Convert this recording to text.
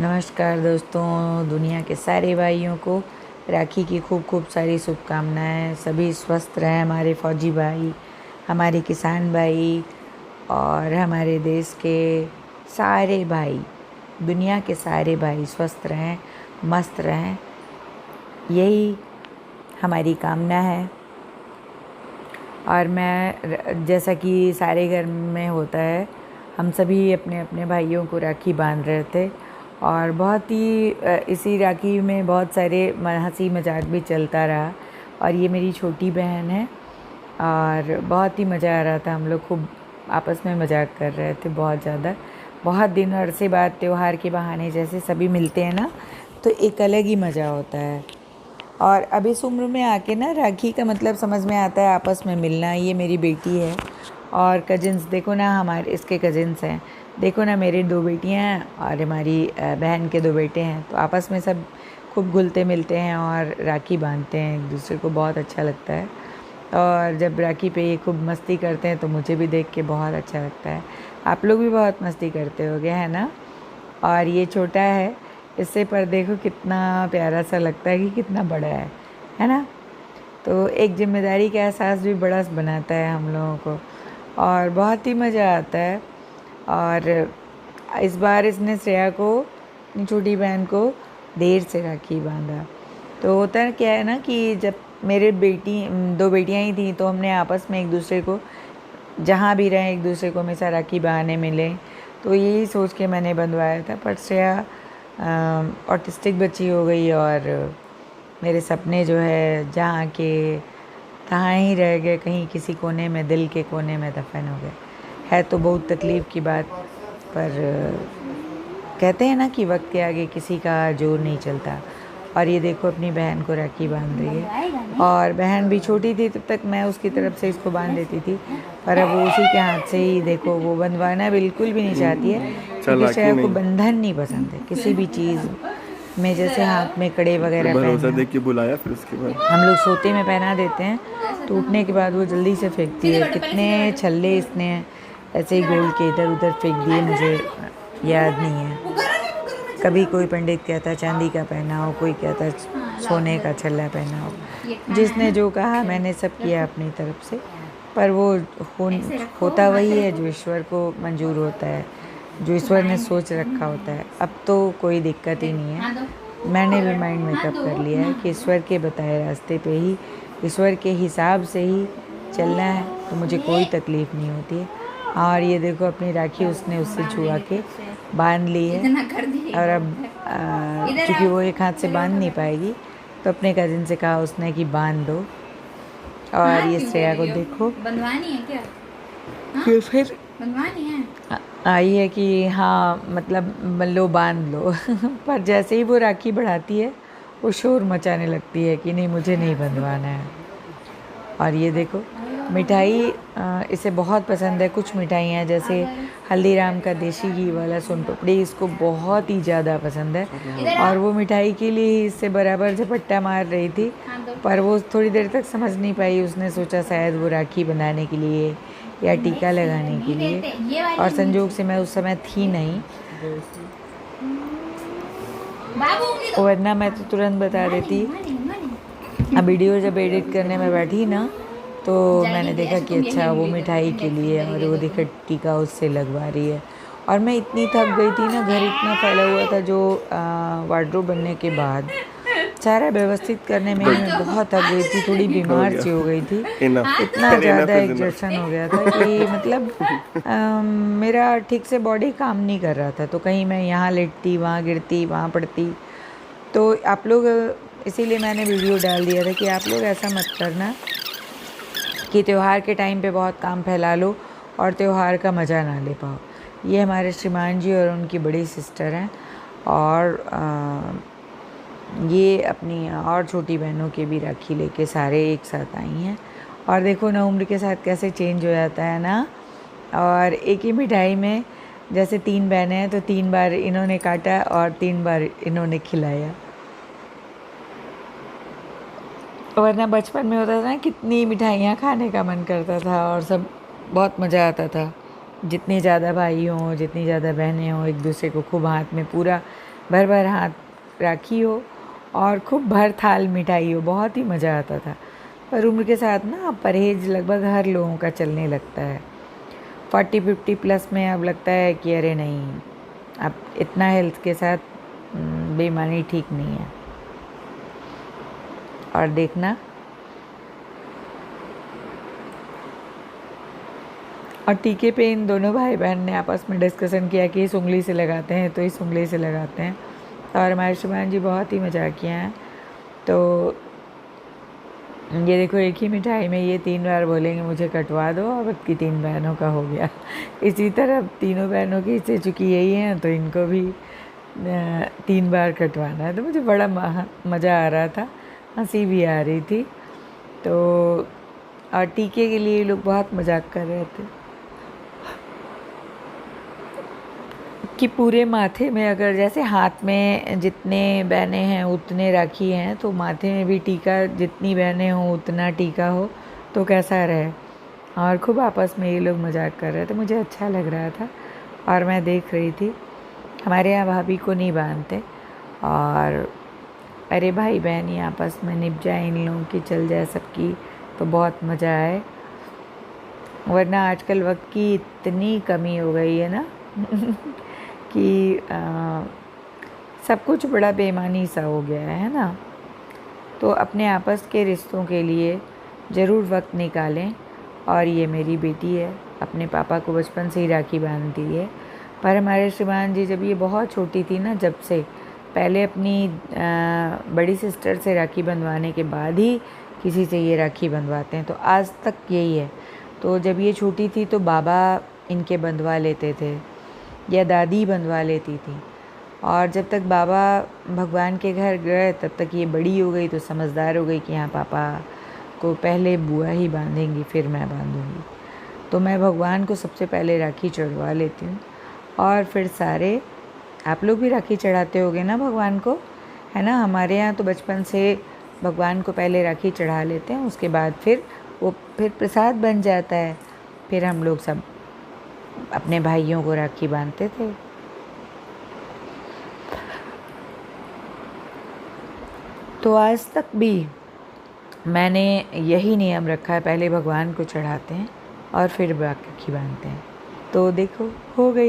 नमस्कार दोस्तों, दुनिया के सारे भाइयों को राखी की खूब खूब सारी शुभकामनाएं। सभी स्वस्थ रहें, हमारे फौजी भाई, हमारे किसान भाई और हमारे देश के सारे भाई, दुनिया के सारे भाई स्वस्थ रहें, मस्त रहें, यही हमारी कामना है। और मैं जैसा कि सारे घर में होता है, हम सभी अपने अपने भाइयों को राखी बांध रहे थे और बहुत ही इसी राखी में बहुत सारे हंसी मजाक भी चलता रहा। और ये मेरी छोटी बहन है और बहुत ही मज़ा आ रहा था। हम लोग खूब आपस में मजाक कर रहे थे, बहुत ज़्यादा। बहुत दिन अरसे बाद त्यौहार के बहाने जैसे सभी मिलते हैं ना, तो एक अलग ही मज़ा होता है। और अब इस उम्र में आके ना राखी का मतलब समझ में आता है, आपस में मिलना। ये मेरी बेटी है और कज़िन्स देखो ना, हमारे इसके कज़िन्स हैं, देखो ना, मेरी 2 बेटियां हैं और हमारी बहन के 2 बेटे हैं। तो आपस में सब खूब घुलते मिलते हैं और राखी बांधते हैं एक दूसरे को, बहुत अच्छा लगता है। और जब राखी पे ये खूब मस्ती करते हैं तो मुझे भी देख के बहुत अच्छा लगता है। आप लोग भी बहुत मस्ती करते होगे, है ना। और ये छोटा है, इससे पर देखो कितना प्यारा सा लगता है कि कितना बड़ा है ना। तो एक जिम्मेदारी का एहसास भी बड़ा बनाता है हम लोगों को और बहुत ही मज़ा आता है। और इस बार इसने श्रेया को, अपनी छोटी बहन को, देर से राखी बांधा। तो होता क्या है ना कि जब मेरे 2 बेटियां ही थी तो हमने आपस में एक दूसरे को, जहाँ भी रहें, एक दूसरे को हमेशा राखी बहाने मिलें, तो यही सोच के मैंने बंधवाया था। पर श्रेया ऑटिस्टिक बच्ची हो गई और मेरे सपने जो है जहाँ के तहाँ ही रह गए, कहीं किसी कोने में, दिल के कोने में दफन हो गए। है तो बहुत तकलीफ़ की बात, पर कहते हैं ना कि वक्त के आगे किसी का जोर नहीं चलता। और ये देखो अपनी बहन को राखी बांध रही है। और बहन भी छोटी थी तब तक मैं उसकी तरफ से इसको बांध देती थी, पर अब वो उसी के हाथ से ही देखो, वो बंधवाना बिल्कुल भी नहीं चाहती है, क्योंकि श्रेया को बंधन नहीं पसंद है किसी भी चीज़ में। जैसे हाथ में कड़े वगैरह पहनना, देख के बुलाया, फिर उसके बाद हम लोग सोते में पहना देते हैं, टूटने के बाद वो जल्दी से फेंकती है। कितने छल्ले इसने ऐसे ही गोल के इधर उधर फेंक दिए, मुझे याद नहीं है। कभी कोई पंडित कहता चांदी का पहना हो, कोई कहता सोने का छल्ला पहना हो। जिसने जो कहा मैंने सब किया अपनी तरफ से, पर वो होता वही है जो ईश्वर को मंजूर होता है, जो ईश्वर ने सोच रखा होता है। अब तो कोई दिक्कत ही नहीं है। मैंने भी माइंड मेकअप कर लिया है कि ईश्वर के बताए रास्ते पे ही, ईश्वर के हिसाब से ही चलना है, तो मुझे कोई तकलीफ़ नहीं होती है। और ये देखो अपनी राखी उसने उससे छुआ के बांध ली है। और अब चूँकि वो एक हाथ से बांध नहीं पाएगी, तो अपने कज़िन से कहा उसने कि बांध दो। और ये श्रेया को देखो, बंधवानी है क्या? कि फिर बंधवानी है। आई है कि हाँ मतलब लो बांध लो। पर जैसे ही वो राखी बढ़ाती है, वो शोर मचाने लगती है कि नहीं, मुझे नहीं बंधवाना है। और ये देखो मिठाई इसे बहुत पसंद है। कुछ मिठाइयाँ जैसे हल्दीराम का देसी घी वाला सोन पापड़ी इसको बहुत ही ज़्यादा पसंद है, और वो मिठाई के लिए ही इससे बराबर झपट्टा मार रही थी, पर वो थोड़ी देर तक समझ नहीं पाई। उसने सोचा शायद वो राखी बनाने के लिए या टीका लगाने के लिए, और संजोग से मैं उस समय थी नहीं, वरना मैं तो तुरंत बता देती। अब वीडियो जब एडिट करने में बैठी ना, तो मैंने देखा कि अच्छा वो मिठाई के लिए, और वो देखा टीका उससे लगवा रही है। और मैं इतनी थक गई थी ना, घर इतना फैला हुआ था, जो वार्डरोब बनने के बाद सारा व्यवस्थित करने में मैं बहुत थक गई थी, थोड़ी बीमार सी हो गई थी। इतना ज़्यादा एग्जर्शन हो गया था कि मतलब मेरा ठीक से बॉडी काम नहीं कर रहा था। तो कहीं मैं यहाँ लेटती, वहाँ गिरती, वहाँ पड़ती। तो आप लोग, इसीलिए मैंने वीडियो डाल दिया था कि आप लोग ऐसा मत करना कि त्यौहार के टाइम पे बहुत काम फैला लो और त्यौहार का मज़ा ना ले पाओ। ये हमारे श्रीमान जी और उनकी बड़ी सिस्टर हैं, और ये अपनी और छोटी बहनों के भी राखी लेके सारे एक साथ आई हैं। और देखो ना उम्र के साथ कैसे चेंज हो जाता है ना। और एक ही मिठाई में जैसे 3 बहनें हैं, तो 3 बार इन्होंने काटा और 3 बार इन्होंने खिलाया। वरना बचपन में होता था ना, कितनी मिठाइयाँ खाने का मन करता था और सब बहुत मज़ा आता था। जितने ज़्यादा भाई हों, जितनी ज़्यादा बहनें हों, एक दूसरे को खूब हाथ में पूरा भर भर हाथ राखी हो और खूब भर थाल मिठाई हो, बहुत ही मज़ा आता था। पर उम्र के साथ ना परहेज़ लगभग हर लोगों का चलने लगता है। 40-50 प्लस में अब लगता है कि अरे नहीं, अब इतना हेल्थ के साथ बेईमानी ठीक नहीं है। और देखना, और टीके पे इन दोनों भाई बहन ने आपस में डिस्कशन किया कि इस उंगली से लगाते हैं तो इस उंगली से लगाते हैं। और हमारे श्रीमान जी बहुत ही मजाकिया हैं। तो ये देखो, एक ही मिठाई में ये 3 बार बोलेंगे मुझे कटवा दो, अब की 3 बहनों का हो गया। इसी तरह तीनों बहनों की हिस्से चुकी यही हैं, तो इनको भी 3 बार कटवाना है। तो मुझे बड़ा मज़ा आ रहा था, हंसी भी आ रही थी। तो और टीके के लिए लोग बहुत मजाक कर रहे थे कि पूरे माथे में, अगर जैसे हाथ में जितने बहनें हैं उतने राखी हैं, तो माथे में भी टीका जितनी बहनें हों उतना टीका हो तो कैसा रहे। और खूब आपस में ये लोग मजाक कर रहे थे, मुझे अच्छा लग रहा था और मैं देख रही थी। हमारे यहाँ भाभी को नहीं बांधते, और अरे भाई बहन ही आपस में निभ जाए, इन लोगों की चल जाए सबकी, तो बहुत मज़ा आए। वरना आजकल वक्त की इतनी कमी हो गई है ना कि सब कुछ बड़ा बेईमानी सा हो गया है ना। तो अपने आपस के रिश्तों के लिए ज़रूर वक्त निकालें। और ये मेरी बेटी है, अपने पापा को बचपन से ही राखी बांधती है। पर हमारे श्रीमान जी जब ये बहुत छोटी थी ना, जब से पहले अपनी बड़ी सिस्टर से राखी बंधवाने के बाद ही किसी से ये राखी बंधवाते हैं, तो आज तक यही है। तो जब ये छोटी थी तो बाबा इनके बंधवा लेते थे या दादी बंधवा लेती थी, और जब तक बाबा भगवान के घर गए तब तक ये बड़ी हो गई, तो समझदार हो गई कि हाँ पापा को पहले बुआ ही बांधेंगी फिर मैं बांधूंगी। तो मैं भगवान को सबसे पहले राखी चढ़वा लेती हूँ, और फिर सारे आप लोग भी राखी चढ़ाते होगे ना भगवान को, है ना। हमारे यहाँ तो बचपन से भगवान को पहले राखी चढ़ा लेते हैं, उसके बाद फिर वो फिर प्रसाद बन जाता है, फिर हम लोग सब अपने भाइयों को राखी बांधते थे। तो आज तक भी मैंने यही नियम रखा है, पहले भगवान को चढ़ाते हैं और फिर राखी बांधते हैं। तो देखो, हो गई।